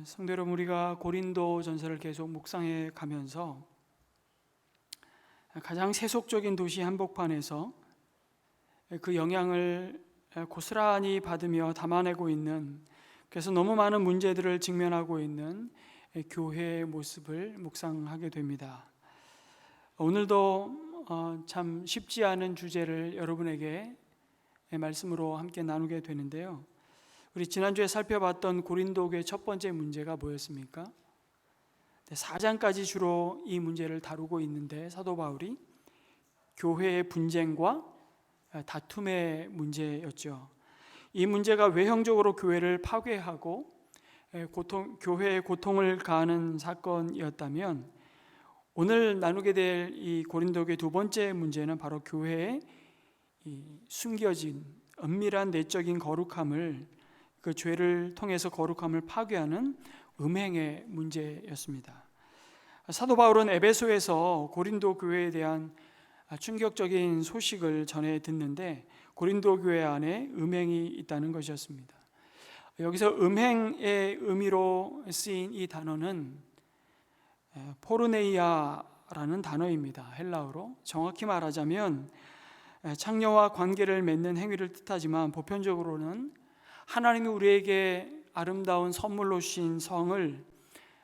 성도 여러분, 우리가 고린도 전서를 계속 묵상해 가면서 가장 세속적인 도시 한복판에서 그 영향을 고스란히 받으며 담아내고 있는, 그래서 너무 많은 문제들을 직면하고 있는 교회의 모습을 묵상하게 됩니다. 오늘도 참 쉽지 않은 주제를 여러분에게 말씀으로 함께 나누게 되는데요. 우리 지난주에 살펴봤던 고린도 교회의 첫 번째 문제가 뭐였습니까? 4장까지 주로 이 문제를 다루고 있는데, 사도 바울이 교회의 분쟁과 다툼의 문제였죠. 이 문제가 외형적으로 교회를 파괴하고 교회에 고통을 가하는 사건이었다면, 오늘 나누게 될 이 고린도 교회 두 번째 문제는 바로 교회의 이 숨겨진 은밀한 내적인 거룩함을, 그 죄를 통해서 거룩함을 파괴하는 음행의 문제였습니다. 사도 바울은 에베소에서 고린도 교회에 대한 충격적인 소식을 전해 듣는데, 고린도 교회 안에 음행이 있다는 것이었습니다. 여기서 음행의 의미로 쓰인 이 단어는 포르네이아라는 단어입니다. 헬라어로. 정확히 말하자면 창녀와 관계를 맺는 행위를 뜻하지만, 보편적으로는 하나님이 우리에게 아름다운 선물로 주신 성을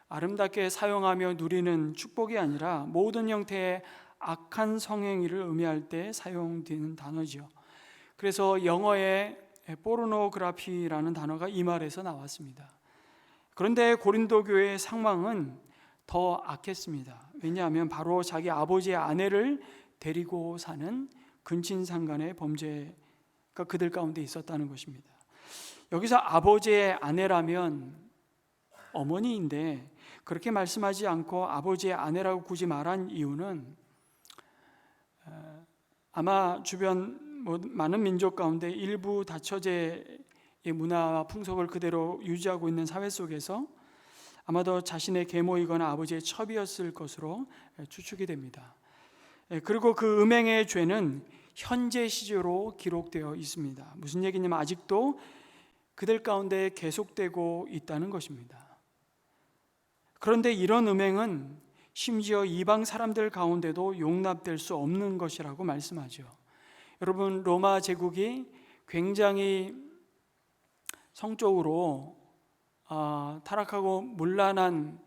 아름답게 사용하며 누리는 축복이 아니라 모든 형태의 악한 성행위를 의미할 때 사용되는 단어죠. 그래서 영어의 포르노그라피라는 단어가 이 말에서 나왔습니다. 그런데 고린도 교회의 상황은 더 악했습니다. 왜냐하면 바로 자기 아버지의 아내를 데리고 사는 근친상간의 범죄가 그들 가운데 있었다는 것입니다. 여기서 아버지의 아내라면 어머니인데, 그렇게 말씀하지 않고 아버지의 아내라고 굳이 말한 이유는 아마 주변 많은 민족 가운데 일부 다처제의 문화와 풍속을 그대로 유지하고 있는 사회 속에서 아마도 자신의 계모이거나 아버지의 첩이었을 것으로 추측이 됩니다. 그리고 그 음행의 죄는 현재 시제로 기록되어 있습니다. 무슨 얘기냐면 아직도 그들 가운데 계속되고 있다는 것입니다. 그런데 이런 음행은 심지어 이방 사람들 가운데도 용납될 수 없는 것이라고 말씀하죠. 여러분, 로마 제국이 굉장히 성적으로 타락하고 문란한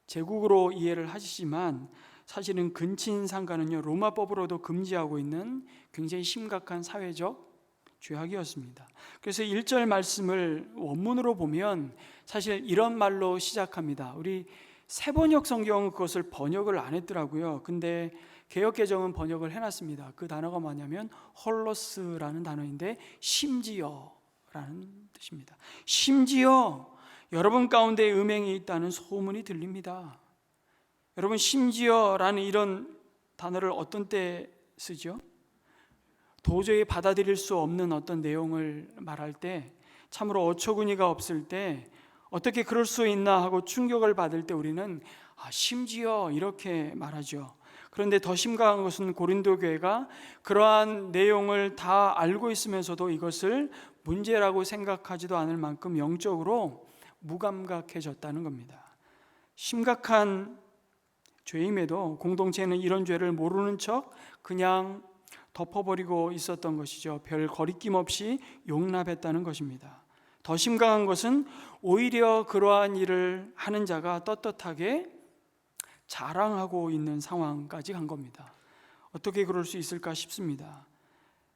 제국으로 이해를 하시지만, 사실은 근친상간은요, 로마법으로도 금지하고 있는 굉장히 심각한 사회적 죄악이었습니다. 그래서 1절 말씀을 원문으로 보면 사실 이런 말로 시작합니다. 우리 새번역 성경은 그것을 번역을 안 했더라고요. 근데 개역개정은 번역을 해놨습니다. 그 단어가 뭐냐면 홀로스라는 단어인데, 심지어라는 뜻입니다. 심지어 여러분 가운데 음행이 있다는 소문이 들립니다. 여러분, 심지어라는 이런 단어를 어떤 때 쓰죠? 도저히 받아들일 수 없는 어떤 내용을 말할 때, 참으로 어처구니가 없을 때, 어떻게 그럴 수 있나 하고 충격을 받을 때 우리는 심지어 이렇게 말하죠. 그런데 더 심각한 것은 고린도 교회가 그러한 내용을 다 알고 있으면서도 이것을 문제라고 생각하지도 않을 만큼 영적으로 무감각해졌다는 겁니다. 심각한 죄임에도 공동체는 이런 죄를 모르는 척 그냥 덮어버리고 있었던 것이죠. 별 거리낌 없이 용납했다는 것입니다. 더 심각한 것은 오히려 그러한 일을 하는 자가 떳떳하게 자랑하고 있는 상황까지 간 겁니다. 어떻게 그럴 수 있을까 싶습니다.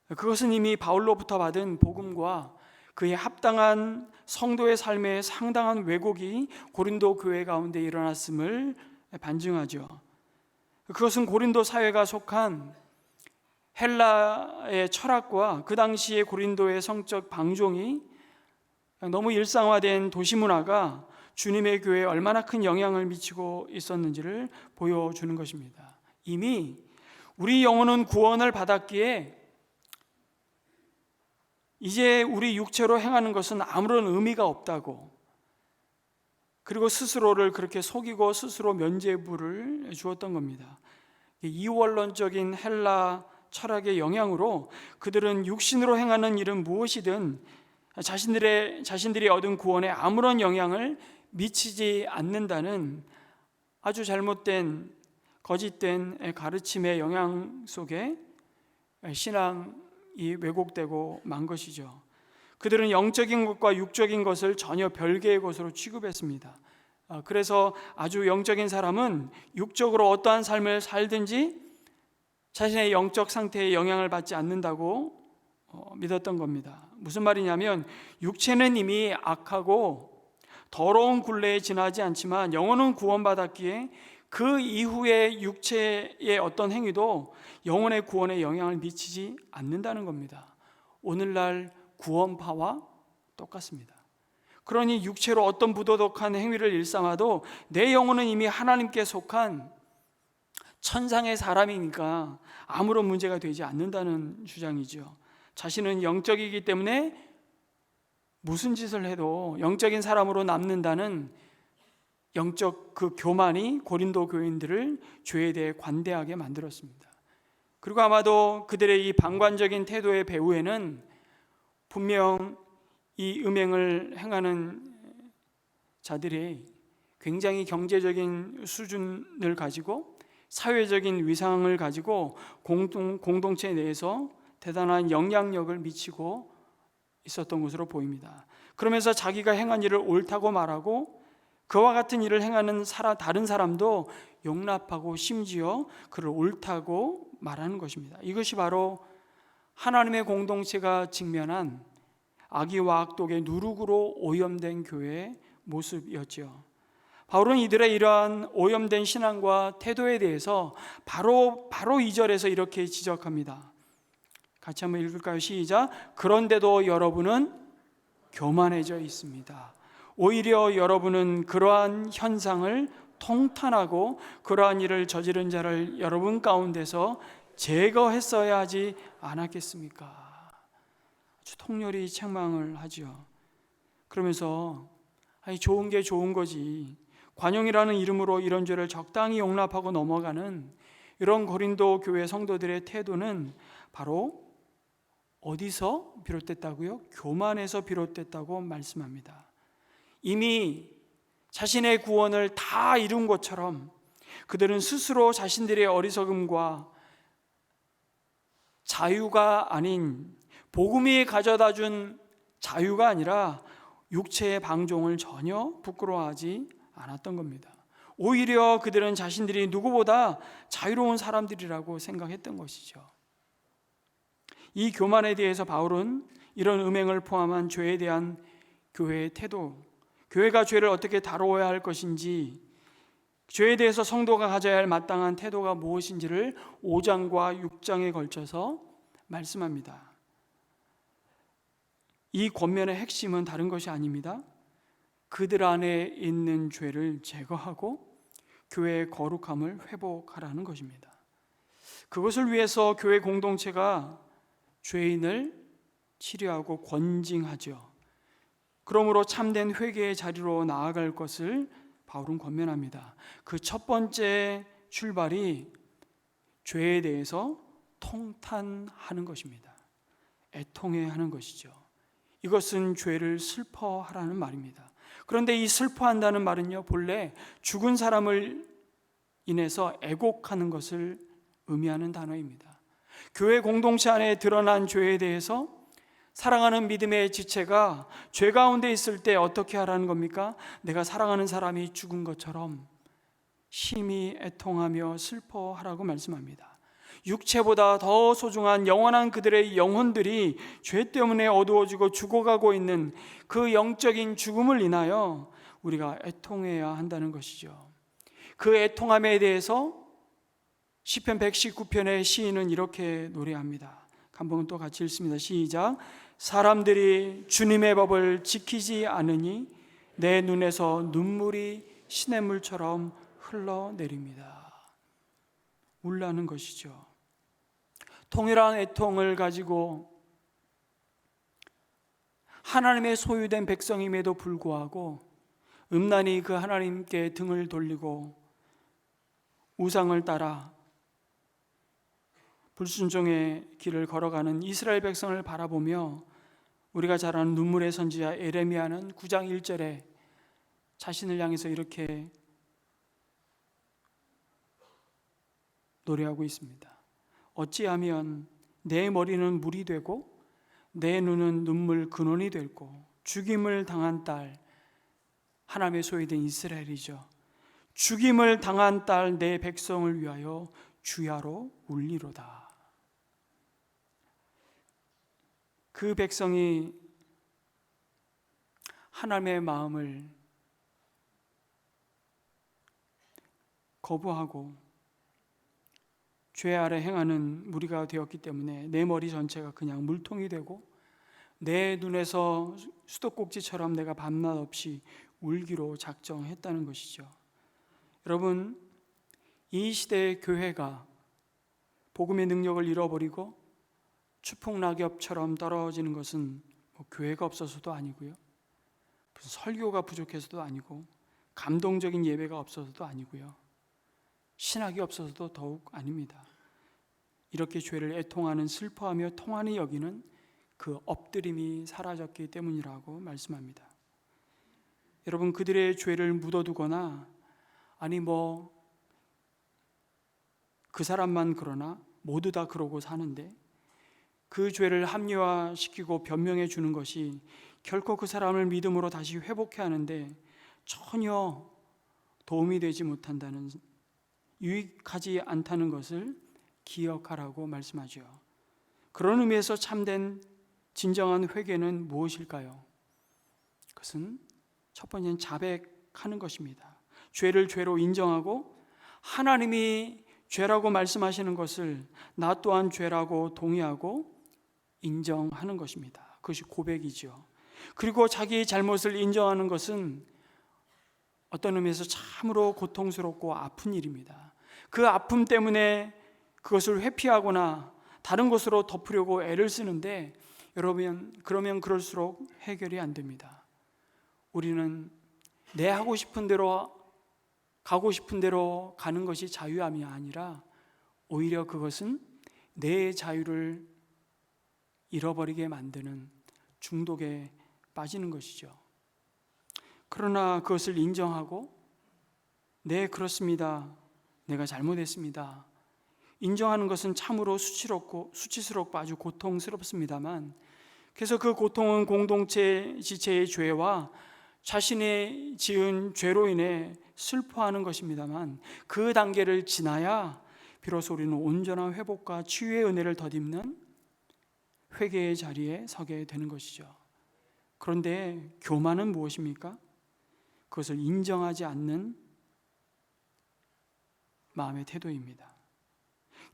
그것은 이미 바울로부터 받은 복음과 그에 합당한 성도의 삶에 상당한 왜곡이 고린도 교회 가운데 일어났음을 반증하죠. 그것은 고린도 사회가 속한 헬라의 철학과 그 당시의 고린도의 성적 방종이 너무 일상화된 도시 문화가 주님의 교회에 얼마나 큰 영향을 미치고 있었는지를 보여주는 것입니다. 이미 우리 영혼은 구원을 받았기에 이제 우리 육체로 행하는 것은 아무런 의미가 없다고, 그리고 스스로를 그렇게 속이고 스스로 면죄부를 주었던 겁니다. 이원론적인 헬라 철학의 영향으로 그들은 육신으로 행하는 일은 무엇이든 자신들이 얻은 구원에 아무런 영향을 미치지 않는다는 아주 잘못된 거짓된 가르침의 영향 속에 신앙이 왜곡되고 만 것이죠. 그들은 영적인 것과 육적인 것을 전혀 별개의 것으로 취급했습니다. 그래서 아주 영적인 사람은 육적으로 어떠한 삶을 살든지 자신의 영적 상태에 영향을 받지 않는다고 믿었던 겁니다. 무슨 말이냐면 육체는 이미 악하고 더러운 굴레에 지나지 않지만 영혼은 구원받았기에 그 이후의 육체의 어떤 행위도 영혼의 구원에 영향을 미치지 않는다는 겁니다. 오늘날 구원파와 똑같습니다. 그러니 육체로 어떤 부도덕한 행위를 일삼아도 내 영혼은 이미 하나님께 속한 천상의 사람이니까 아무런 문제가 되지 않는다는 주장이죠. 자신은 영적이기 때문에 무슨 짓을 해도 영적인 사람으로 남는다는 영적 그 교만이 고린도 교인들을 죄에 대해 관대하게 만들었습니다. 그리고 아마도 그들의 이 방관적인 태도의 배후에는 분명 이 음행을 행하는 자들이 굉장히 경제적인 수준을 가지고 사회적인 위상을 가지고 공동체 내에서 대단한 영향력을 미치고 있었던 것으로 보입니다. 그러면서 자기가 행한 일을 옳다고 말하고 그와 같은 일을 행하는 다른 사람도 용납하고 심지어 그를 옳다고 말하는 것입니다. 이것이 바로 하나님의 공동체가 직면한 악의와 악독의 누룩으로 오염된 교회의 모습이었죠. 바울은 이들의 이러한 오염된 신앙과 태도에 대해서 바로 2절에서 이렇게 지적합니다. 같이 한번 읽을까요? 시작. 그런데도 여러분은 교만해져 있습니다. 오히려 여러분은 그러한 현상을 통탄하고 그러한 일을 저지른 자를 여러분 가운데서 제거했어야 하지 않았겠습니까? 아주 통렬히 책망을 하죠. 그러면서 아니 좋은 게 좋은 거지, 관용이라는 이름으로 이런 죄를 적당히 용납하고 넘어가는 이런 고린도 교회 성도들의 태도는 바로 어디서 비롯됐다고요? 교만에서 비롯됐다고 말씀합니다. 이미 자신의 구원을 다 이룬 것처럼 그들은 스스로 자신들의 어리석음과 자유가 아닌, 복음이 가져다 준 자유가 아니라 육체의 방종을 전혀 부끄러워하지 않았던 겁니다. 오히려 그들은 자신들이 누구보다 자유로운 사람들이라고 생각했던 것이죠. 이 교만에 대해서 바울은 이런 음행을 포함한 죄에 대한 교회의 태도, 교회가 죄를 어떻게 다루어야 할 것인지, 죄에 대해서 성도가 가져야 할 마땅한 태도가 무엇인지를 5장과 6장에 걸쳐서 말씀합니다. 이 권면의 핵심은 다른 것이 아닙니다. 그들 안에 있는 죄를 제거하고 교회의 거룩함을 회복하라는 것입니다. 그것을 위해서 교회 공동체가 죄인을 치료하고 권징하죠. 그러므로 참된 회개의 자리로 나아갈 것을 바울은 권면합니다. 그 첫 번째 출발이 죄에 대해서 통탄하는 것입니다. 애통해하는 것이죠. 이것은 죄를 슬퍼하라는 말입니다. 그런데 이 슬퍼한다는 말은요, 본래 죽은 사람을 인해서 애곡하는 것을 의미하는 단어입니다. 교회 공동체 안에 드러난 죄에 대해서 사랑하는 믿음의 지체가 죄 가운데 있을 때 어떻게 하라는 겁니까? 내가 사랑하는 사람이 죽은 것처럼 심히 애통하며 슬퍼하라고 말씀합니다. 육체보다 더 소중한 영원한 그들의 영혼들이 죄 때문에 어두워지고 죽어가고 있는 그 영적인 죽음을 인하여 우리가 애통해야 한다는 것이죠. 그 애통함에 대해서 시편 119편의 시인은 이렇게 노래합니다. 한번 또 같이 읽습니다. 시작. 사람들이 주님의 법을 지키지 않으니 내 눈에서 눈물이 시냇물처럼 흘러내립니다. 울라는 것이죠. 통일한 애통을 가지고 하나님의 소유된 백성임에도 불구하고 음란히 그 하나님께 등을 돌리고 우상을 따라 불순종의 길을 걸어가는 이스라엘 백성을 바라보며 우리가 잘 아는 눈물의 선지자 에레미야는 9장 1절에 자신을 향해서 이렇게 노래하고 있습니다. 어찌하면 내 머리는 물이 되고 내 눈은 눈물 근원이 되고 죽임을 당한 딸, 하나님의 소유된 이스라엘이죠. 죽임을 당한 딸 내 백성을 위하여 주야로 울리로다. 그 백성이 하나님의 마음을 거부하고 죄 아래 행하는 무리가 되었기 때문에 내 머리 전체가 그냥 물통이 되고 내 눈에서 수도꼭지처럼 내가 밤낮 없이 울기로 작정했다는 것이죠. 여러분, 이 시대의 교회가 복음의 능력을 잃어버리고 추풍낙엽처럼 떨어지는 것은 교회가 없어서도 아니고요, 무슨 설교가 부족해서도 아니고, 감동적인 예배가 없어서도 아니고요, 신학이 없어서도 더욱 아닙니다. 이렇게 죄를 애통하는, 슬퍼하며 통한이 여기는 그 엎드림이 사라졌기 때문이라고 말씀합니다. 여러분, 그들의 죄를 묻어두거나 아니 그 사람만 그러나 모두 다 그러고 사는데 그 죄를 합리화시키고 변명해 주는 것이 결코 그 사람을 믿음으로 다시 회복해 하는데 전혀 도움이 되지 못한다는, 유익하지 않다는 것을 기억하라고 말씀하죠. 그런 의미에서 참된 진정한 회개는 무엇일까요? 그것은 첫 번째는 자백하는 것입니다. 죄를 죄로 인정하고 하나님이 죄라고 말씀하시는 것을 나 또한 죄라고 동의하고 인정하는 것입니다. 그것이 고백이죠. 그리고 자기 잘못을 인정하는 것은 어떤 의미에서 참으로 고통스럽고 아픈 일입니다. 그 아픔 때문에 그것을 회피하거나 다른 것으로 덮으려고 애를 쓰는데 여러분, 그러면 그럴수록 해결이 안 됩니다. 우리는 내 하고 싶은 대로 가고 싶은 대로 가는 것이 자유함이 아니라 오히려 그것은 내 자유를 잃어버리게 만드는 중독에 빠지는 것이죠. 그러나 그것을 인정하고 네, 그렇습니다, 내가 잘못했습니다, 인정하는 것은 참으로 수치스럽고 아주 고통스럽습니다만, 그래서 그 고통은 공동체 지체의 죄와 자신의 지은 죄로 인해 슬퍼하는 것입니다만, 그 단계를 지나야 비로소 우리는 온전한 회복과 치유의 은혜를 덧입는 회개의 자리에 서게 되는 것이죠. 그런데 교만은 무엇입니까? 그것을 인정하지 않는 마음의 태도입니다.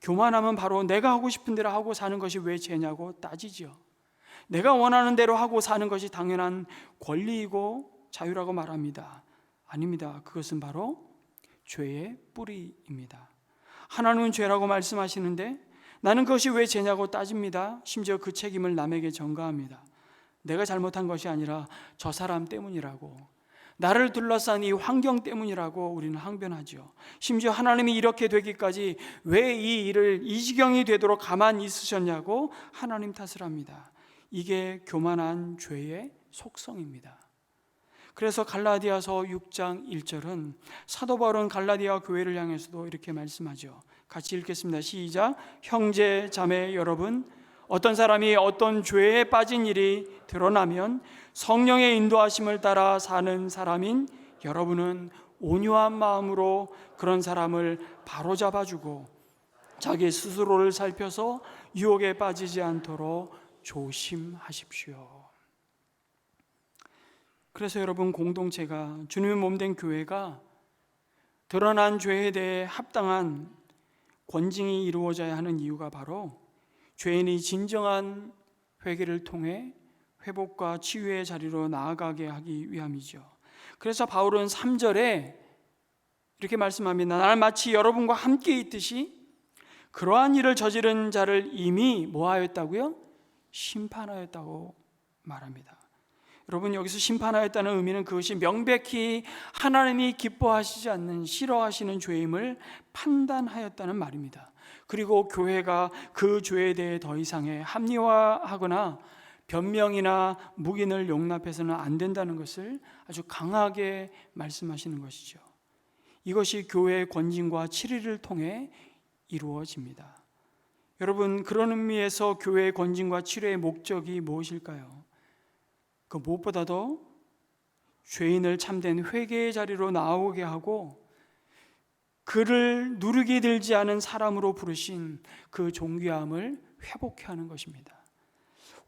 교만하면 바로 내가 하고 싶은 대로 하고 사는 것이 왜 죄냐고 따지죠. 내가 원하는 대로 하고 사는 것이 당연한 권리이고 자유라고 말합니다. 아닙니다. 그것은 바로 죄의 뿌리입니다. 하나님은 죄라고 말씀하시는데 나는 그것이 왜 죄냐고 따집니다. 심지어 그 책임을 남에게 전가합니다. 내가 잘못한 것이 아니라 저 사람 때문이라고, 나를 둘러싼 이 환경 때문이라고 우리는 항변하죠. 심지어 하나님이 이렇게 되기까지 왜 이 일을 이 지경이 되도록 가만히 있으셨냐고 하나님 탓을 합니다. 이게 교만한 죄의 속성입니다. 그래서 갈라디아서 6장 1절은 사도 바울은 갈라디아 교회를 향해서도 이렇게 말씀하죠. 같이 읽겠습니다. 시작. 형제 자매 여러분, 어떤 사람이 어떤 죄에 빠진 일이 드러나면 성령의 인도하심을 따라 사는 사람인 여러분은 온유한 마음으로 그런 사람을 바로잡아주고 자기 스스로를 살펴서 유혹에 빠지지 않도록 조심하십시오. 그래서 여러분, 공동체가, 주님의 몸된 교회가 드러난 죄에 대해 합당한 권징이 이루어져야 하는 이유가 바로 죄인이 진정한 회개를 통해 회복과 치유의 자리로 나아가게 하기 위함이죠. 그래서 바울은 3절에 이렇게 말씀합니다. 나는 마치 여러분과 함께 있듯이 그러한 일을 저지른 자를 이미 뭐하였다고요? 심판하였다고 말합니다. 여러분, 여기서 심판하였다는 의미는 그것이 명백히 하나님이 기뻐하시지 않는, 싫어하시는 죄임을 판단하였다는 말입니다. 그리고 교회가 그 죄에 대해 더 이상의 합리화하거나 변명이나 묵인을 용납해서는 안 된다는 것을 아주 강하게 말씀하시는 것이죠. 이것이 교회의 권징과 치리를 통해 이루어집니다. 여러분, 그런 의미에서 교회의 권징과 치료의 목적이 무엇일까요? 그 무엇보다도 죄인을 참된 회개의 자리로 나오게 하고 그를 누르게 들지 않은 사람으로 부르신 그 존귀함을 회복해 하는 것입니다.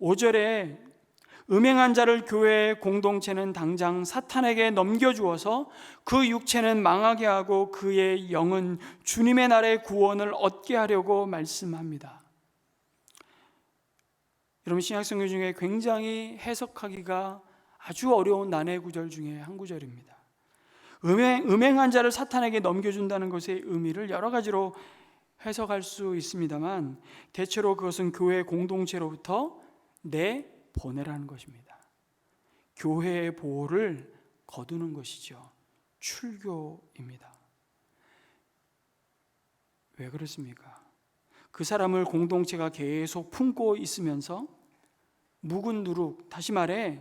5절에 음행한 자를 교회의 공동체는 당장 사탄에게 넘겨주어서 그 육체는 망하게 하고 그의 영은 주님의 날의 구원을 얻게 하려고 말씀합니다. 여러분, 신약성경 중에 굉장히 해석하기가 아주 어려운 난해 구절 중에 한 구절입니다. 음행한 자를 사탄에게 넘겨준다는 것의 의미를 여러 가지로 해석할 수 있습니다만 대체로 그것은 교회 공동체로부터 내보내라는 것입니다. 교회의 보호를 거두는 것이죠. 출교입니다. 왜 그렇습니까? 그 사람을 공동체가 계속 품고 있으면서 묵은 누룩, 다시 말해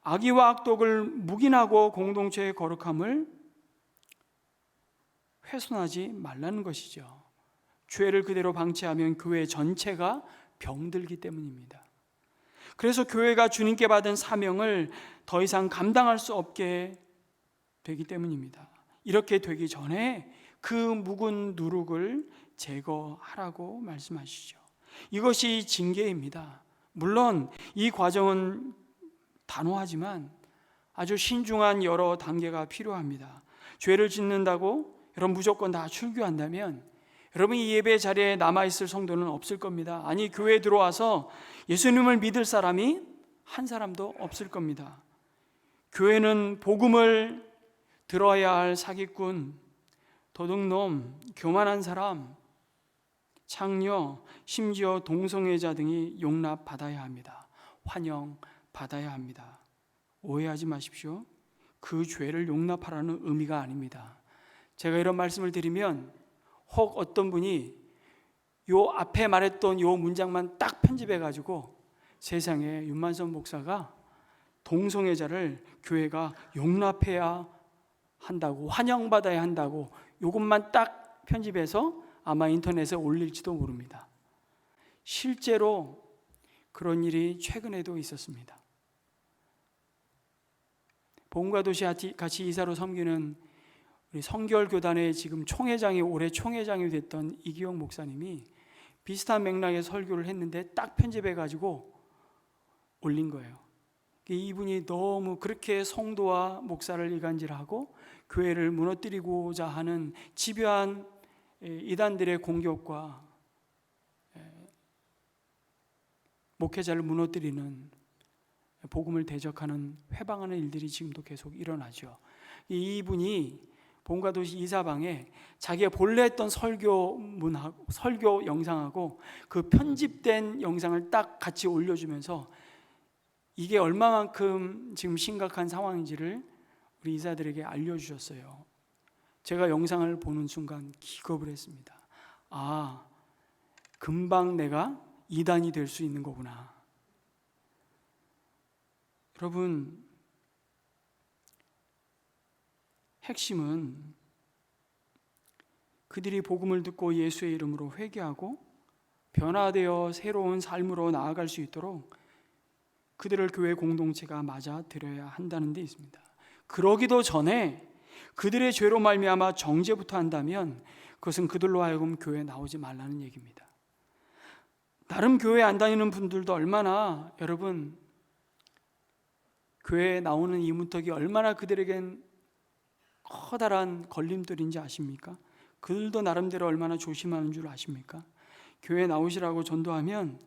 악의와 악독을 묵인하고 공동체의 거룩함을 훼손하지 말라는 것이죠. 죄를 그대로 방치하면 교회 전체가 병들기 때문입니다. 그래서 교회가 주님께 받은 사명을 더 이상 감당할 수 없게 되기 때문입니다. 이렇게 되기 전에 그 묵은 누룩을 제거하라고 말씀하시죠. 이것이 징계입니다. 물론 이 과정은 단호하지만 아주 신중한 여러 단계가 필요합니다. 죄를 짓는다고 여러분 무조건 다 출교한다면 여러분 이 예배 자리에 남아있을 성도는 없을 겁니다. 아니, 교회에 들어와서 예수님을 믿을 사람이 한 사람도 없을 겁니다. 교회는 복음을 들어야 할 사기꾼, 도둑놈, 교만한 사람, 창녀, 심지어 동성애자 등이 용납받아야 합니다. 환영받아야 합니다. 오해하지 마십시오. 그 죄를 용납하라는 의미가 아닙니다. 제가 이런 말씀을 드리면 혹 어떤 분이 요 앞에 말했던 요 문장만 딱 편집해가지고 세상에 윤만선 목사가 동성애자를 교회가 용납해야 한다고, 환영받아야 한다고 요것만 딱 편집해서 아마 인터넷에 올릴지도 모릅니다. 실제로 그런 일이 최근에도 있었습니다. 복음과 도시 같이 이사로 섬기는 우리 성결교단의 지금 총회장이 올해 총회장이 됐던 이기영 목사님이 비슷한 맥락의 설교를 했는데 딱 편집해가지고 올린 거예요. 이분이 너무 그렇게 성도와 목사를 이간질하고 교회를 무너뜨리고자 하는 집요한 이단들의 공격과 목회자를 무너뜨리는 복음을 대적하는 회방하는 일들이 지금도 계속 일어나죠. 이분이 본과 도시 이사방에 자기가 본래 했던 설교 영상하고 그 편집된 영상을 딱 같이 올려주면서 이게 얼마만큼 지금 심각한 상황인지를 우리 이사들에게 알려주셨어요. 제가 영상을 보는 순간 기겁을 했습니다. 아, 금방 내가 이단이 될 수 있는 거구나. 여러분, 핵심은 그들이 복음을 듣고 예수의 이름으로 회개하고 변화되어 새로운 삶으로 나아갈 수 있도록 그들을 교회 공동체가 맞아들여야 한다는 데 있습니다. 그러기도 전에 그들의 죄로 말미암아 정죄부터 한다면 그것은 그들로 하여금 교회에 나오지 말라는 얘기입니다. 나름 교회 안 다니는 분들도 얼마나, 여러분, 교회에 나오는 이 문턱이 얼마나 그들에겐 커다란 걸림돌인지 아십니까? 그들도 나름대로 얼마나 조심하는 줄 아십니까? 교회에 나오시라고 전도하면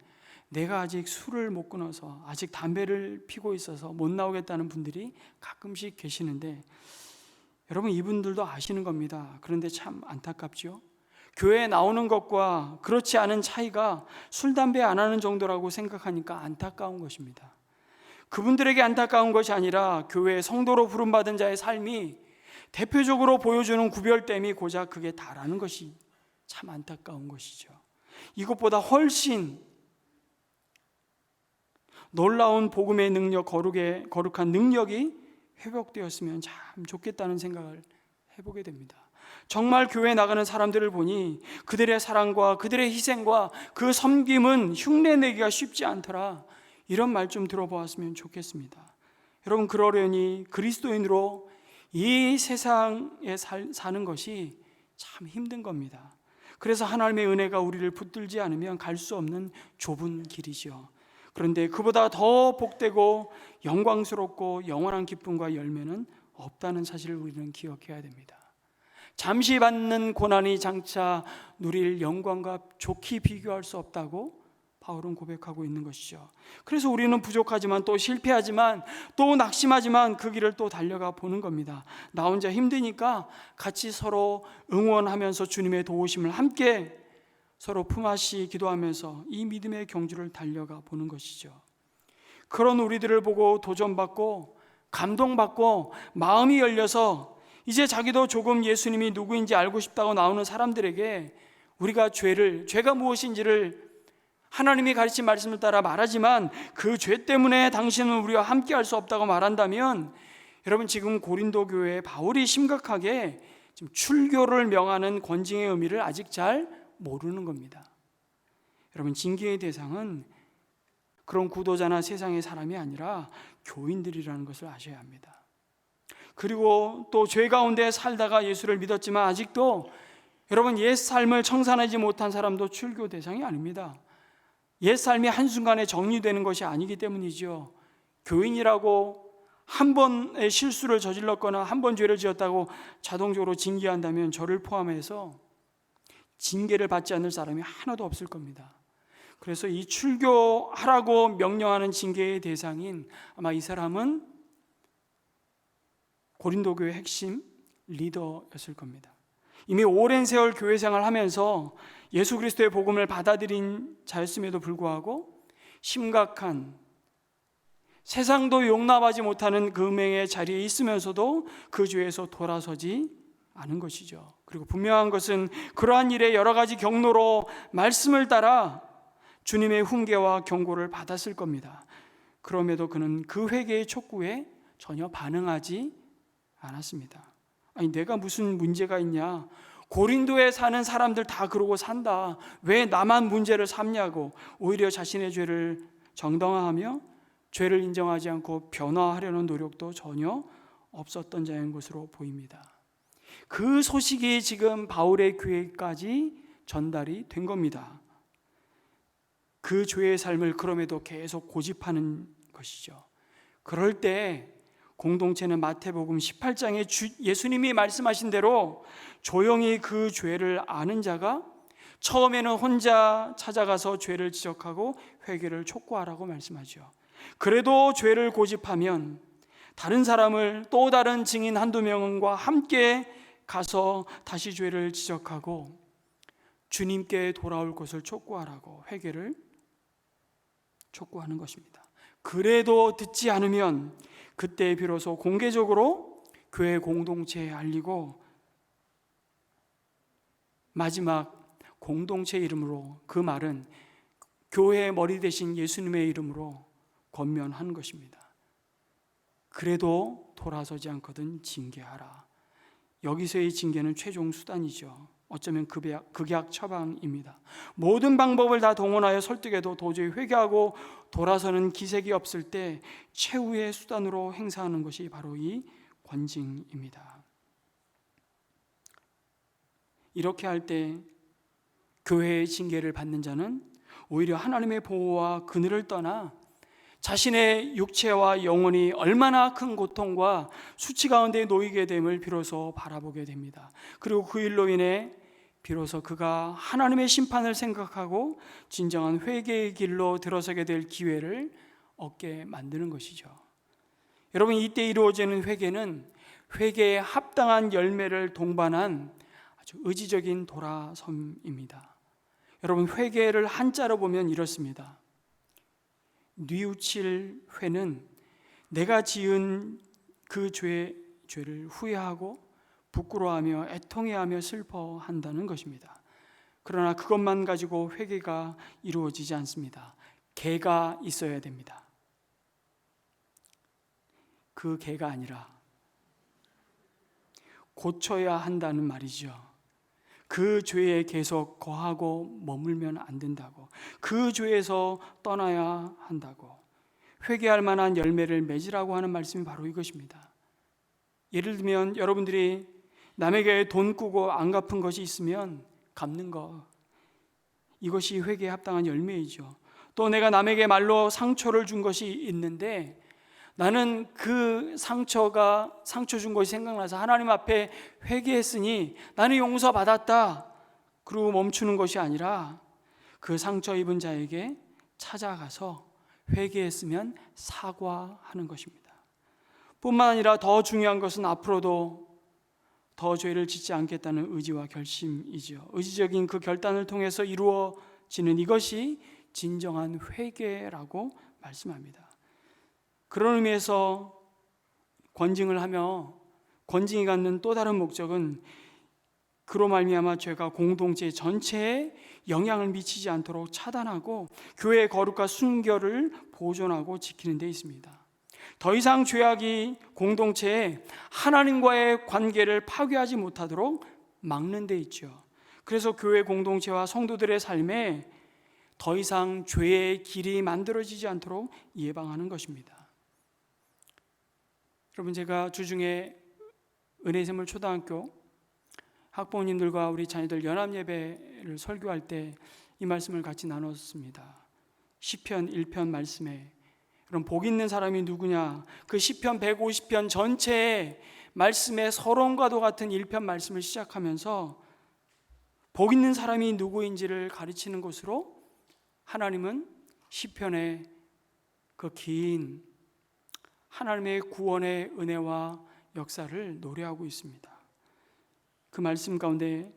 내가 아직 술을 못 끊어서, 아직 담배를 피고 있어서 못 나오겠다는 분들이 가끔씩 계시는데 여러분, 이분들도 아시는 겁니다. 그런데 참 안타깝죠. 교회에 나오는 것과 그렇지 않은 차이가 술, 담배 안 하는 정도라고 생각하니까 안타까운 것입니다. 그분들에게 안타까운 것이 아니라 교회의 성도로 부름받은 자의 삶이 대표적으로 보여주는 구별됨이 고작 그게 다라는 것이 참 안타까운 것이죠. 이것보다 훨씬 놀라운 복음의 능력, 거룩한 능력이 회복되었으면 참 좋겠다는 생각을 해보게 됩니다. 정말 교회에 나가는 사람들을 보니 그들의 사랑과 그들의 희생과 그 섬김은 흉내내기가 쉽지 않더라, 이런 말 좀 들어보았으면 좋겠습니다. 여러분, 그러려니 그리스도인으로 이 세상에 사는 것이 참 힘든 겁니다. 그래서 하나님의 은혜가 우리를 붙들지 않으면 갈 수 없는 좁은 길이죠. 그런데 그보다 더 복되고 영광스럽고 영원한 기쁨과 열매는 없다는 사실을 우리는 기억해야 됩니다. 잠시 받는 고난이 장차 누릴 영광과 좋게 비교할 수 없다고 바울은 고백하고 있는 것이죠. 그래서 우리는 부족하지만 또 실패하지만 또 낙심하지만 그 길을 또 달려가 보는 겁니다. 나 혼자 힘드니까 같이 서로 응원하면서 주님의 도우심을 함께 서로 품앗이 기도하면서 이 믿음의 경주를 달려가 보는 것이죠. 그런 우리들을 보고 도전받고 감동받고 마음이 열려서 이제 자기도 조금 예수님이 누구인지 알고 싶다고 나오는 사람들에게 우리가 죄가 무엇인지를 하나님이 가르친 말씀을 따라 말하지만 그 죄 때문에 당신은 우리와 함께 할 수 없다고 말한다면, 여러분, 지금 고린도 교회에 바울이 심각하게 지금 출교를 명하는 권징의 의미를 아직 잘 모르는 겁니다. 여러분, 징계의 대상은 그런 구도자나 세상의 사람이 아니라 교인들이라는 것을 아셔야 합니다. 그리고 또 죄 가운데 살다가 예수를 믿었지만 아직도 여러분 옛 삶을 청산하지 못한 사람도 출교 대상이 아닙니다. 옛 삶이 한순간에 정리되는 것이 아니기 때문이죠. 교인이라고 한 번의 실수를 저질렀거나 한 번 죄를 지었다고 자동적으로 징계한다면 저를 포함해서 징계를 받지 않을 사람이 하나도 없을 겁니다. 그래서 이 출교하라고 명령하는 징계의 대상인 아마 이 사람은 고린도 교회 핵심 리더였을 겁니다. 이미 오랜 세월 교회 생활하면서 예수 그리스도의 복음을 받아들인 자였음에도 불구하고 심각한 세상도 용납하지 못하는 그 음행의 자리에 있으면서도 그 죄에서 돌아서지 않은 것이죠. 그리고 분명한 것은 그러한 일에 여러 가지 경로로 말씀을 따라 주님의 훈계와 경고를 받았을 겁니다. 그럼에도 그는 그 회개의 촉구에 전혀 반응하지 않았습니다. 아니, 내가 무슨 문제가 있냐? 고린도에 사는 사람들 다 그러고 산다. 왜 나만 문제를 삼냐고 오히려 자신의 죄를 정당화하며 죄를 인정하지 않고 변화하려는 노력도 전혀 없었던 자인 것으로 보입니다. 그 소식이 지금 바울의 교회까지 전달이 된 겁니다. 그 죄의 삶을 그럼에도 계속 고집하는 것이죠. 그럴 때 공동체는 마태복음 18장에 예수님이 말씀하신 대로 조용히 그 죄를 아는 자가 처음에는 혼자 찾아가서 죄를 지적하고 회개를 촉구하라고 말씀하죠. 그래도 죄를 고집하면 다른 사람을 또 다른 증인 한두 명과 함께 가서 다시 죄를 지적하고 주님께 돌아올 것을 촉구하라고 회개를 촉구하는 것입니다. 그래도 듣지 않으면 그때 비로소 공개적으로 교회 공동체에 알리고 마지막 공동체 이름으로, 그 말은 교회의 머리 대신 예수님의 이름으로 권면하는 것입니다. 그래도 돌아서지 않거든 징계하라. 여기서의 징계는 최종 수단이죠. 어쩌면 극약 처방입니다. 모든 방법을 다 동원하여 설득해도 도저히 회개하고 돌아서는 기색이 없을 때 최후의 수단으로 행사하는 것이 바로 이 권징입니다. 이렇게 할 때 교회의 징계를 받는 자는 오히려 하나님의 보호와 그늘을 떠나 자신의 육체와 영혼이 얼마나 큰 고통과 수치 가운데 놓이게 됨을 비로소 바라보게 됩니다. 그리고 그 일로 인해 비로소 그가 하나님의 심판을 생각하고 진정한 회개의 길로 들어서게 될 기회를 얻게 만드는 것이죠. 여러분, 이때 이루어지는 회개는 회개에 합당한 열매를 동반한 아주 의지적인 돌아섬입니다. 여러분, 회개를 한자로 보면 이렇습니다. 뉘우칠 회는 내가 지은 그 죄를 후회하고 부끄러워하며 애통해하며 슬퍼한다는 것입니다. 그러나 그것만 가지고 회개가 이루어지지 않습니다. 개가 있어야 됩니다. 그 개가 아니라 고쳐야 한다는 말이죠. 그 죄에 계속 거하고 머물면 안 된다고, 그 죄에서 떠나야 한다고, 회개할 만한 열매를 맺으라고 하는 말씀이 바로 이것입니다. 예를 들면 여러분들이 남에게 돈 꾸고 안 갚은 것이 있으면 갚는 것, 이것이 회개에 합당한 열매이죠. 또 내가 남에게 말로 상처를 준 것이 있는데 나는 그 상처 준 것이 생각나서 하나님 앞에 회개했으니 나는 용서받았다, 그리고 멈추는 것이 아니라 그 상처 입은 자에게 찾아가서 회개했으면 사과하는 것입니다. 뿐만 아니라 더 중요한 것은 앞으로도 더 죄를 짓지 않겠다는 의지와 결심이죠. 의지적인 그 결단을 통해서 이루어지는 이것이 진정한 회개라고 말씀합니다. 그런 의미에서 권징을 하며 권징이 갖는 또 다른 목적은 그로 말미암아 죄가 공동체 전체에 영향을 미치지 않도록 차단하고 교회의 거룩과 순결을 보존하고 지키는 데 있습니다. 더 이상 죄악이 공동체에 하나님과의 관계를 파괴하지 못하도록 막는 데 있죠. 그래서 교회 공동체와 성도들의 삶에 더 이상 죄의 길이 만들어지지 않도록 예방하는 것입니다. 여러분, 제가 주중에 은혜샘물 초등학교 학부모님들과 우리 자녀들 연합예배를 설교할 때 이 말씀을 같이 나눴습니다. 시편 1편 말씀에, 그럼 복 있는 사람이 누구냐? 그 시편 150편 전체의 말씀의 서론과도 같은 1편 말씀을 시작하면서 복 있는 사람이 누구인지를 가르치는 것으로 하나님은 시편의 그 긴 하나님의 구원의 은혜와 역사를 노래하고 있습니다. 그 말씀 가운데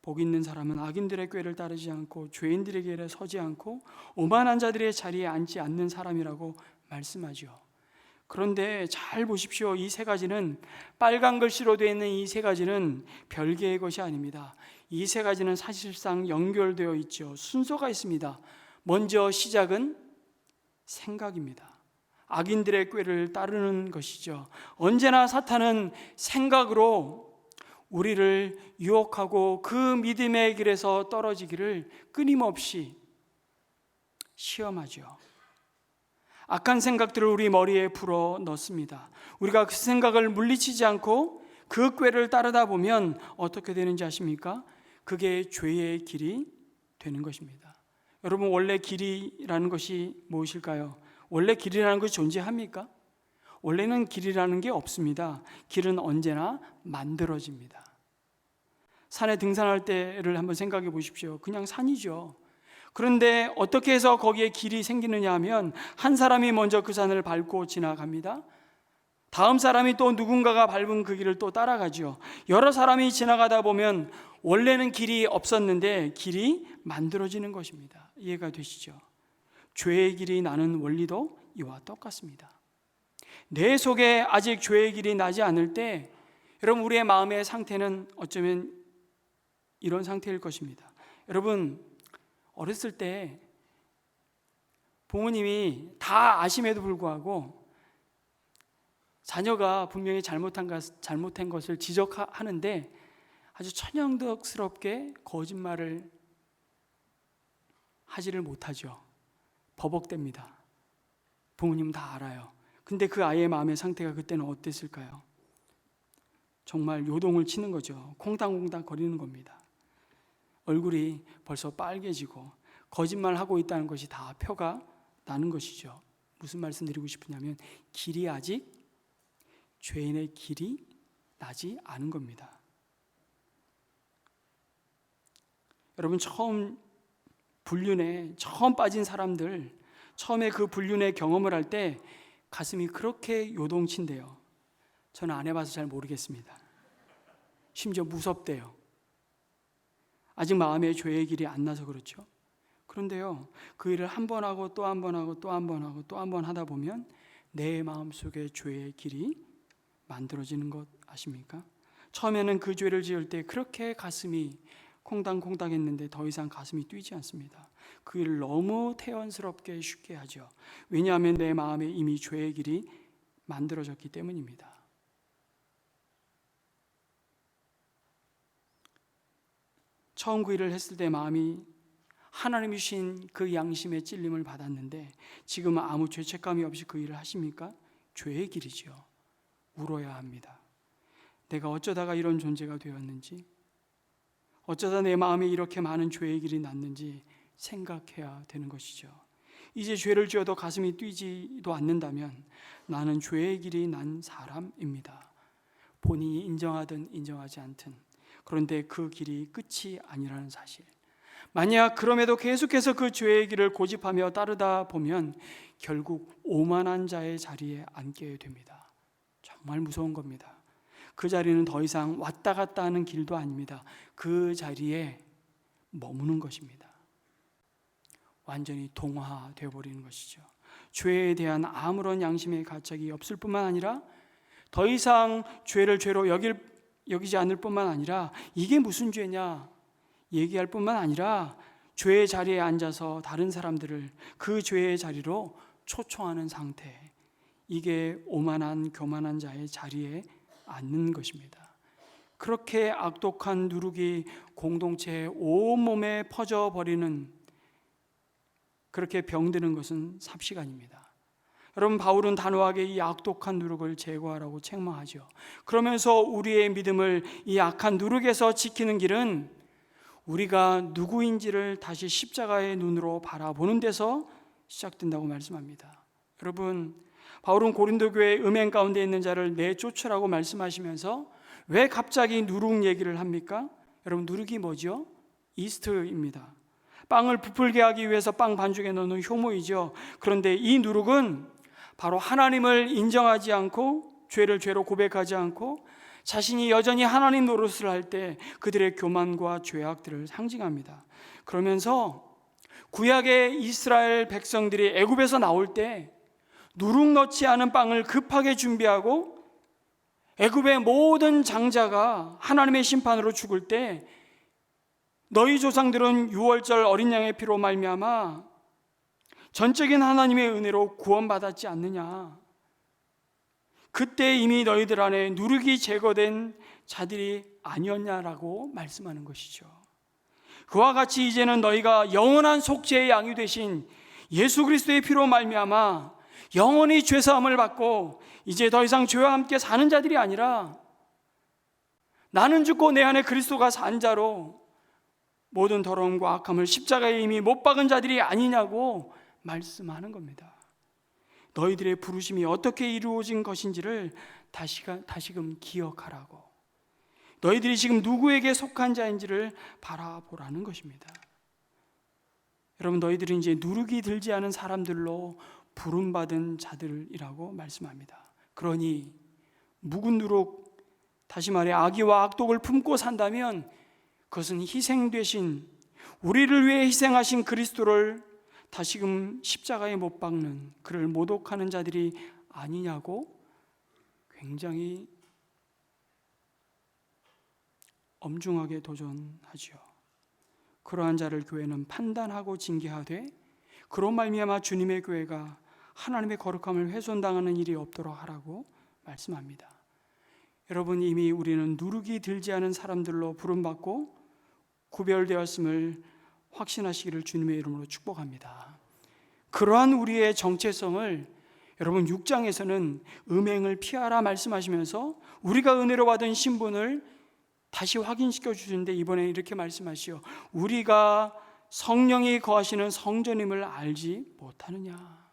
복 있는 사람은 악인들의 꾀를 따르지 않고 죄인들의 길에 서지 않고 오만한 자들의 자리에 앉지 않는 사람이라고 말씀하죠. 그런데 잘 보십시오. 이 세 가지는, 빨간 글씨로 되어 있는 이 세 가지는 별개의 것이 아닙니다. 이 세 가지는 사실상 연결되어 있죠. 순서가 있습니다. 먼저 시작은 생각입니다. 악인들의 꾀를 따르는 것이죠. 언제나 사탄은 생각으로 우리를 유혹하고 그 믿음의 길에서 떨어지기를 끊임없이 시험하죠. 악한 생각들을 우리 머리에 불어 넣습니다. 우리가 그 생각을 물리치지 않고 그 꾀를 따르다 보면 어떻게 되는지 아십니까? 그게 죄의 길이 되는 것입니다. 여러분, 원래 길이라는 것이 무엇일까요? 원래 길이라는 것이 존재합니까? 원래는 길이라는 게 없습니다. 길은 언제나 만들어집니다. 산에 등산할 때를 한번 생각해 보십시오. 그냥 산이죠. 그런데 어떻게 해서 거기에 길이 생기느냐 하면 한 사람이 먼저 그 산을 밟고 지나갑니다. 다음 사람이 또 누군가가 밟은 그 길을 또 따라가죠. 여러 사람이 지나가다 보면 원래는 길이 없었는데 길이 만들어지는 것입니다. 이해가 되시죠? 죄의 길이 나는 원리도 이와 똑같습니다. 내 속에 아직 죄의 길이 나지 않을 때 여러분, 우리의 마음의 상태는 어쩌면 이런 상태일 것입니다. 여러분, 어렸을 때 부모님이 다 아심에도 불구하고 자녀가 분명히 잘못한 것을 지적하는데 아주 천연덕스럽게 거짓말을 하지를 못하죠. 버벅댑니다. 부모님 다 알아요. 근데 그 아이의 마음의 상태가 그때는 어땠을까요? 정말 요동을 치는 거죠. 콩당콩당 거리는 겁니다. 얼굴이 벌써 빨개지고 거짓말하고 있다는 것이 다 표가 나는 것이죠. 무슨 말씀 드리고 싶으냐면 길이 아직 죄인의 길이 나지 않은 겁니다. 여러분, 처음 빠진 사람들, 처음에 그 불륜의 경험을 할 때 가슴이 그렇게 요동친대요. 저는 안 해봐서 잘 모르겠습니다. 심지어 무섭대요. 아직 마음에 죄의 길이 안 나서 그렇죠. 그런데요, 그 일을 한 번 하고 또 한 번 하고 또 한 번 하고 또 한 번 하다 보면 내 마음속에 죄의 길이 만들어지는 것 아십니까? 처음에는 그 죄를 지을 때 그렇게 가슴이 콩당콩당 했는데 더 이상 가슴이 뛰지 않습니다. 그 일을 너무 태연스럽게 쉽게 하죠. 왜냐하면 내 마음에 이미 죄의 길이 만들어졌기 때문입니다. 처음 그 일을 했을 때 마음이 하나님이 주신 그 양심의 찔림을 받았는데 지금은 아무 죄책감이 없이 그 일을 하십니까? 죄의 길이죠. 울어야 합니다. 내가 어쩌다가 이런 존재가 되었는지, 어쩌다 내 마음에 이렇게 많은 죄의 길이 났는지 생각해야 되는 것이죠. 이제 죄를 지어도 가슴이 뛰지도 않는다면 나는 죄의 길이 난 사람입니다. 본인이 인정하든 인정하지 않든, 그런데 그 길이 끝이 아니라는 사실. 만약 그럼에도 계속해서 그 죄의 길을 고집하며 따르다 보면 결국 오만한 자의 자리에 앉게 됩니다. 정말 무서운 겁니다. 그 자리는 더 이상 왔다 갔다 하는 길도 아닙니다. 그 자리에 머무는 것입니다. 완전히 동화되어 버리는 것이죠. 죄에 대한 아무런 양심의 가책이 없을 뿐만 아니라 더 이상 죄를 죄로 여기지 않을 뿐만 아니라 이게 무슨 죄냐 얘기할 뿐만 아니라 죄의 자리에 앉아서 다른 사람들을 그 죄의 자리로 초청하는 상태, 이게 오만한 교만한 자의 자리에 앉는 것입니다. 그렇게 악독한 누룩이 공동체의 온몸에 퍼져버리는, 그렇게 병드는 것은 삽시간입니다. 여러분, 바울은 단호하게 이 악독한 누룩을 제거하라고 책망하죠. 그러면서 우리의 믿음을 이 악한 누룩에서 지키는 길은 우리가 누구인지를 다시 십자가의 눈으로 바라보는 데서 시작된다고 말씀합니다. 여러분, 바울은 고린도 교회의 음행 가운데 있는 자를 내쫓으라고 말씀하시면서 왜 갑자기 누룩 얘기를 합니까? 여러분, 누룩이 뭐죠? 이스트입니다. 빵을 부풀게 하기 위해서 빵 반죽에 넣는 효모이죠. 그런데 이 누룩은 바로 하나님을 인정하지 않고 죄를 죄로 고백하지 않고 자신이 여전히 하나님 노릇을 할 때 그들의 교만과 죄악들을 상징합니다. 그러면서 구약의 이스라엘 백성들이 애굽에서 나올 때 누룩 넣지 않은 빵을 급하게 준비하고 애굽의 모든 장자가 하나님의 심판으로 죽을 때 너희 조상들은 유월절 어린 양의 피로 말미암아 전적인 하나님의 은혜로 구원받았지 않느냐. 그때 이미 너희들 안에 누룩이 제거된 자들이 아니었냐라고 말씀하는 것이죠. 그와 같이 이제는 너희가 영원한 속죄의 양이 되신 예수 그리스도의 피로 말미암아 영원히 죄사함을 받고 이제 더 이상 죄와 함께 사는 자들이 아니라 나는 죽고 내 안에 그리스도가 산 자로 모든 더러움과 악함을 십자가에 이미 못 박은 자들이 아니냐고 말씀하는 겁니다. 너희들의 부르심이 어떻게 이루어진 것인지를 다시금 기억하라고, 너희들이 지금 누구에게 속한 자인지를 바라보라는 것입니다. 여러분, 너희들은 이제 누룩이 들지 않은 사람들로 부름받은 자들이라고 말씀합니다. 그러니 묵은 누룩, 다시 말해 악의와 악독을 품고 산다면 그것은 희생되신, 우리를 위해 희생하신 그리스도를 다시금 십자가에 못 박는, 그를 모독하는 자들이 아니냐고 굉장히 엄중하게 도전하죠. 그러한 자를 교회는 판단하고 징계하되 그로 말미암아 주님의 교회가 하나님의 거룩함을 훼손당하는 일이 없도록 하라고 말씀합니다. 여러분, 이미 우리는 누룩이 들지 않은 사람들로 부름받고 구별되었음을 확신하시기를 주님의 이름으로 축복합니다. 그러한 우리의 정체성을 여러분 6장에서는 음행을 피하라 말씀하시면서 우리가 은혜로 받은 신분을 다시 확인시켜 주시는데 이번에 이렇게 말씀하시오. 우리가 성령이 거하시는 성전임을 알지 못하느냐.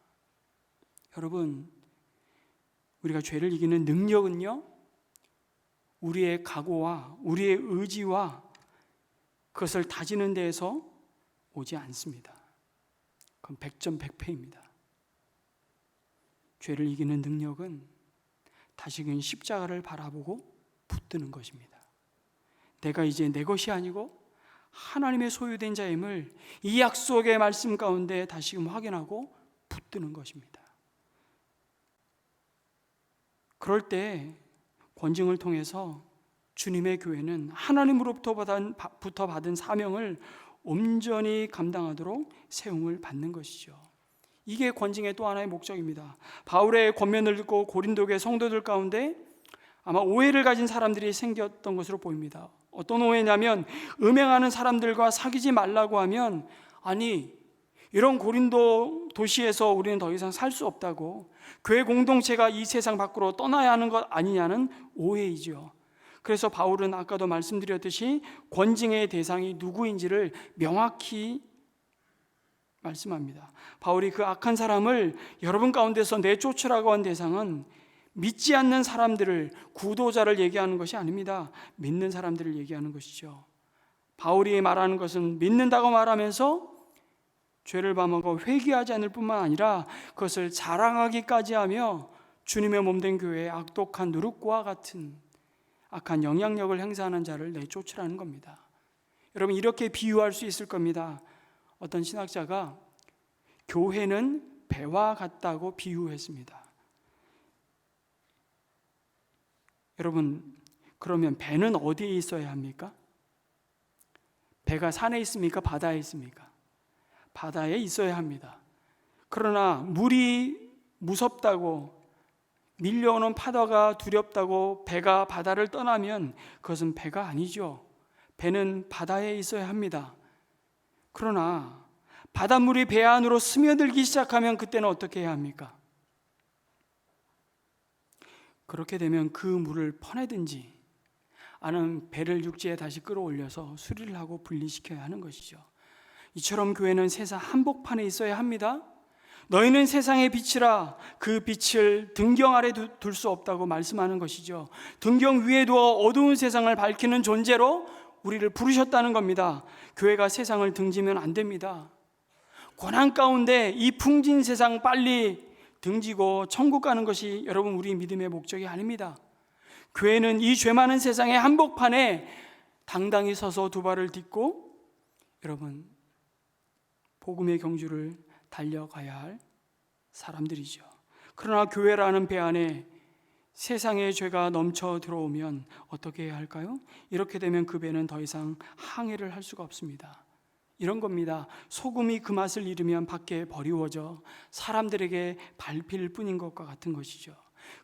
여러분, 우리가 죄를 이기는 능력은요, 우리의 각오와 우리의 의지와 그것을 다지는 데에서 오지 않습니다. 그건 100점 100패입니다. 죄를 이기는 능력은 다시금 십자가를 바라보고 붙드는 것입니다. 내가 이제 내 것이 아니고 하나님의 소유된 자임을 이 약속의 말씀 가운데 다시금 확인하고 붙드는 것입니다. 그럴 때 권징을 통해서 주님의 교회는 하나님으로부터 받은 사명을 온전히 감당하도록 세움을 받는 것이죠. 이게 권징의 또 하나의 목적입니다. 바울의 권면을 듣고 고린도교회 성도들 가운데 아마 오해를 가진 사람들이 생겼던 것으로 보입니다. 어떤 오해냐면 음행하는 사람들과 사귀지 말라고 하면 아니 이런 고린도 도시에서 우리는 더 이상 살 수 없다고, 교회 공동체가 이 세상 밖으로 떠나야 하는 것 아니냐는 오해이죠. 그래서 바울은 아까도 말씀드렸듯이 권징의 대상이 누구인지를 명확히 말씀합니다. 바울이 그 악한 사람을 여러분 가운데서 내쫓으라고 한 대상은 믿지 않는 사람들을, 구도자를 얘기하는 것이 아닙니다. 믿는 사람들을 얘기하는 것이죠. 바울이 말하는 것은 믿는다고 말하면서 죄를 범하고 회개하지 않을 뿐만 아니라 그것을 자랑하기까지 하며 주님의 몸된 교회의 악독한 누룩과 같은 악한 영향력을 행사하는 자를 내쫓으라는 겁니다. 여러분, 이렇게 비유할 수 있을 겁니다. 어떤 신학자가 교회는 배와 같다고 비유했습니다. 여러분, 그러면 배는 어디에 있어야 합니까? 배가 산에 있습니까? 바다에 있습니까? 바다에 있어야 합니다. 그러나 물이 무섭다고, 밀려오는 파도가 두렵다고 배가 바다를 떠나면 그것은 배가 아니죠. 배는 바다에 있어야 합니다. 그러나 바닷물이 배 안으로 스며들기 시작하면 그때는 어떻게 해야 합니까? 그렇게 되면 그 물을 퍼내든지 아니면 배를 육지에 다시 끌어올려서 수리를 하고 분리시켜야 하는 것이죠. 이처럼 교회는 세상 한복판에 있어야 합니다. 너희는 세상의 빛이라, 그 빛을 등경 아래 둘 수 없다고 말씀하는 것이죠. 등경 위에 두어 어두운 세상을 밝히는 존재로 우리를 부르셨다는 겁니다. 교회가 세상을 등지면 안 됩니다. 고난 가운데 이 풍진 세상 빨리 등지고 천국 가는 것이 여러분 우리 믿음의 목적이 아닙니다. 교회는 이 죄 많은 세상의 한복판에 당당히 서서 두 발을 딛고 여러분 복음의 경주를 달려가야 할 사람들이죠. 그러나 교회라는 배 안에 세상의 죄가 넘쳐 들어오면 어떻게 해야 할까요? 이렇게 되면 그 배는 더 이상 항해를 할 수가 없습니다. 이런 겁니다. 소금이 그 맛을 잃으면 밖에 버리워져 사람들에게 밟힐 뿐인 것과 같은 것이죠.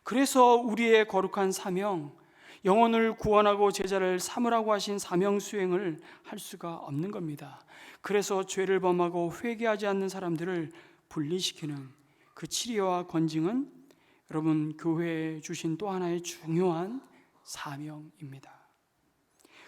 그래서 우리의 거룩한 사명, 영혼을 구원하고 제자를 삼으라고 하신 사명 수행을 할 수가 없는 겁니다. 그래서 죄를 범하고 회개하지 않는 사람들을 분리시키는 그 치료와 권징은 여러분 교회에 주신 또 하나의 중요한 사명입니다.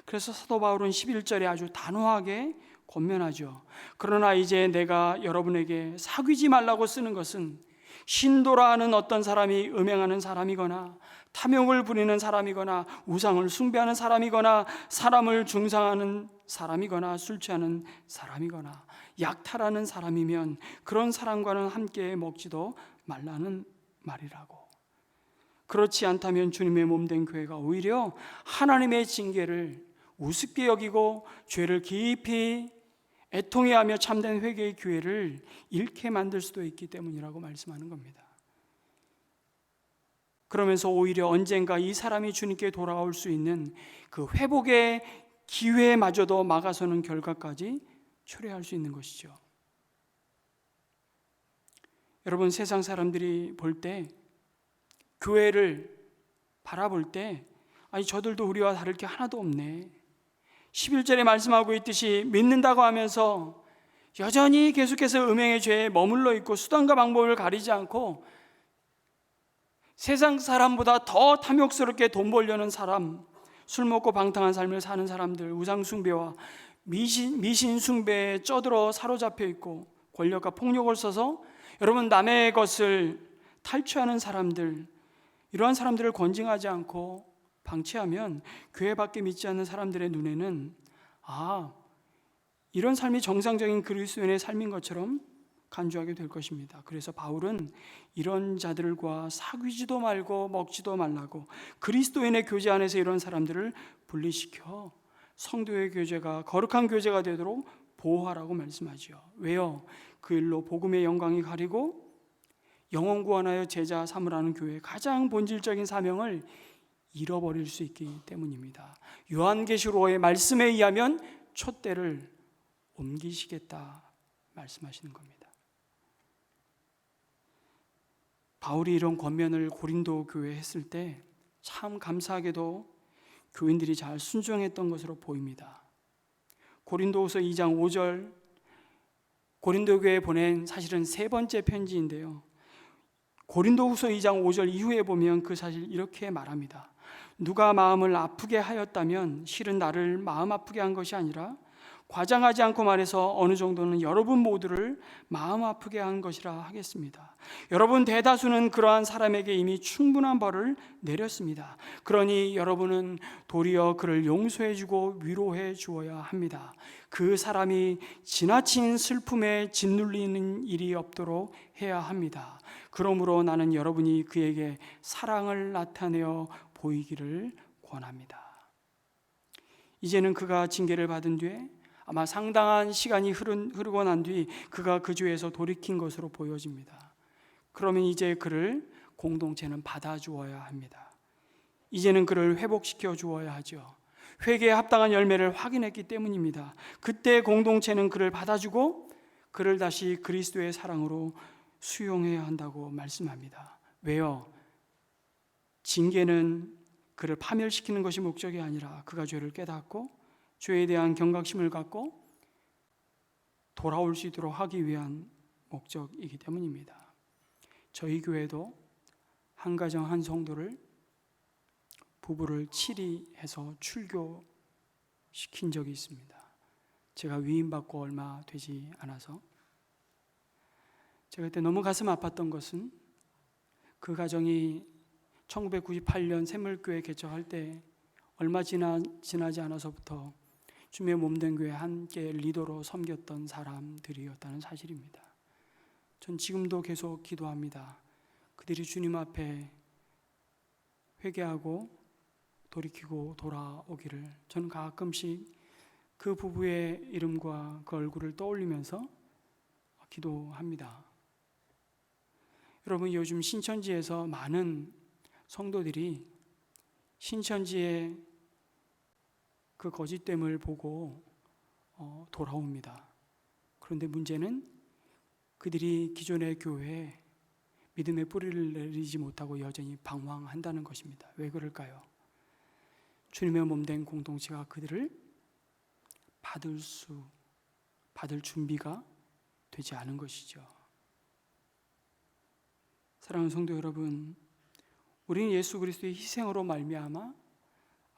그래서 사도 바울은 11절에 아주 단호하게 권면하죠. 그러나 이제 내가 여러분에게 사귀지 말라고 쓰는 것은 신도라 하는 어떤 사람이 음행하는 사람이거나 탐욕을 부리는 사람이거나 우상을 숭배하는 사람이거나 사람을 중상하는 사람이거나 술 취하는 사람이거나 약탈하는 사람이면 그런 사람과는 함께 먹지도 말라는 말이라고. 그렇지 않다면 주님의 몸된 교회가 오히려 하나님의 징계를 우습게 여기고 죄를 깊이 애통해하며 참된 회개의 기회를 잃게 만들 수도 있기 때문이라고 말씀하는 겁니다. 그러면서 오히려 언젠가 이 사람이 주님께 돌아올 수 있는 그 회복의 기회마저도 막아서는 결과까지 초래할 수 있는 것이죠. 여러분, 세상 사람들이 볼 때, 교회를 바라볼 때 아니 저들도 우리와 다를 게 하나도 없네, 11절에 말씀하고 있듯이 믿는다고 하면서 여전히 계속해서 음행의 죄에 머물러 있고 수단과 방법을 가리지 않고 세상 사람보다 더 탐욕스럽게 돈 벌려는 사람, 술 먹고 방탕한 삶을 사는 사람들, 우상 숭배와 미신 숭배에 쩌들어 사로잡혀 있고 권력과 폭력을 써서 여러분 남의 것을 탈취하는 사람들, 이러한 사람들을 권징하지 않고 방치하면 교회밖에 믿지 않는 사람들의 눈에는 이런 삶이 정상적인 그리스도인의 삶인 것처럼 간주하게 될 것입니다. 그래서 바울은 이런 자들과 사귀지도 말고 먹지도 말라고, 그리스도인의 교제 안에서 이런 사람들을 분리시켜 성도의 교제가 거룩한 교제가 되도록 보호하라고 말씀하죠. 왜요? 그 일로 복음의 영광이 가리고 영혼 구원하여 제자 삼으라는 교회의 가장 본질적인 사명을 잃어버릴 수 있기 때문입니다. 요한계시록의 말씀에 의하면 촛대를 옮기시겠다 말씀하시는 겁니다. 바울이 이런 권면을 고린도 교회에 했을 때 참 감사하게도 교인들이 잘 순종했던 것으로 보입니다. 고린도후서 2장 5절, 고린도 교회에 보낸 사실은 세 번째 편지인데요, 고린도후서 2장 5절 이후에 보면 그 사실 이렇게 말합니다. 누가 마음을 아프게 하였다면 실은 나를 마음 아프게 한 것이 아니라 과장하지 않고 말해서 어느 정도는 여러분 모두를 마음 아프게 한 것이라 하겠습니다. 여러분 대다수는 그러한 사람에게 이미 충분한 벌을 내렸습니다. 그러니 여러분은 도리어 그를 용서해 주고 위로해 주어야 합니다. 그 사람이 지나친 슬픔에 짓눌리는 일이 없도록 해야 합니다. 그러므로 나는 여러분이 그에게 사랑을 나타내어 보이기를 권합니다. 이제는 그가 징계를 받은 뒤에 아마 상당한 시간이 흐르고 난 뒤 그가 그 죄에서 돌이킨 것으로 보여집니다. 그러면 이제 그를 공동체는 받아주어야 합니다. 이제는 그를 회복시켜 주어야 하죠. 회개에 합당한 열매를 확인했기 때문입니다. 그때 공동체는 그를 받아주고 그를 다시 그리스도의 사랑으로 수용해야 한다고 말씀합니다. 왜요? 징계는 그를 파멸시키는 것이 목적이 아니라 그가 죄를 깨닫고 죄에 대한 경각심을 갖고 돌아올 수 있도록 하기 위한 목적이기 때문입니다. 저희 교회도 한 가정 한 성도를 부부를 치리해서 출교시킨 적이 있습니다. 제가 위임받고 얼마 되지 않아서 제가 그때 너무 가슴 아팠던 것은 그 가정이 1998년 샘물교회 개척할 때 얼마 지나지 않아서부터 주님의 몸된 교회 함께 리더로 섬겼던 사람들이었다는 사실입니다. 전 지금도 계속 기도합니다. 그들이 주님 앞에 회개하고 돌이키고 돌아오기를. 저는 가끔씩 그 부부의 이름과 그 얼굴을 떠올리면서 기도합니다. 여러분, 요즘 신천지에서 많은 성도들이 신천지의 그 거짓됨을 보고 돌아옵니다. 그런데 문제는 그들이 기존의 교회에 믿음의 뿌리를 내리지 못하고 여전히 방황한다는 것입니다. 왜 그럴까요? 주님의 몸된 공동체가 그들을 받을 준비가 되지 않은 것이죠. 사랑하는 성도 여러분, 우리는 예수 그리스도의 희생으로 말미암아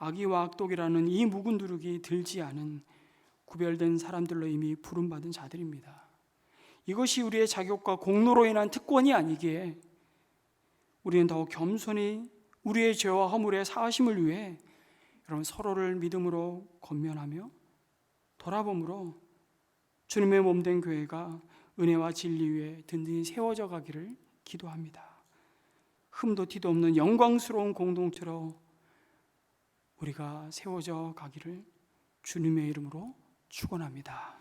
악의와 악독이라는 이 묵은 누룩이 들지 않은 구별된 사람들로 이미 부름받은 자들입니다. 이것이 우리의 자격과 공로로 인한 특권이 아니기에 우리는 더욱 겸손히 우리의 죄와 허물의 사하심을 위해 여러분 서로를 믿음으로 권면하며 돌아봄으로 주님의 몸된 교회가 은혜와 진리 위에 든든히 세워져 가기를 기도합니다. 흠도 티도 없는 영광스러운 공동체로 우리가 세워져 가기를 주님의 이름으로 축원합니다.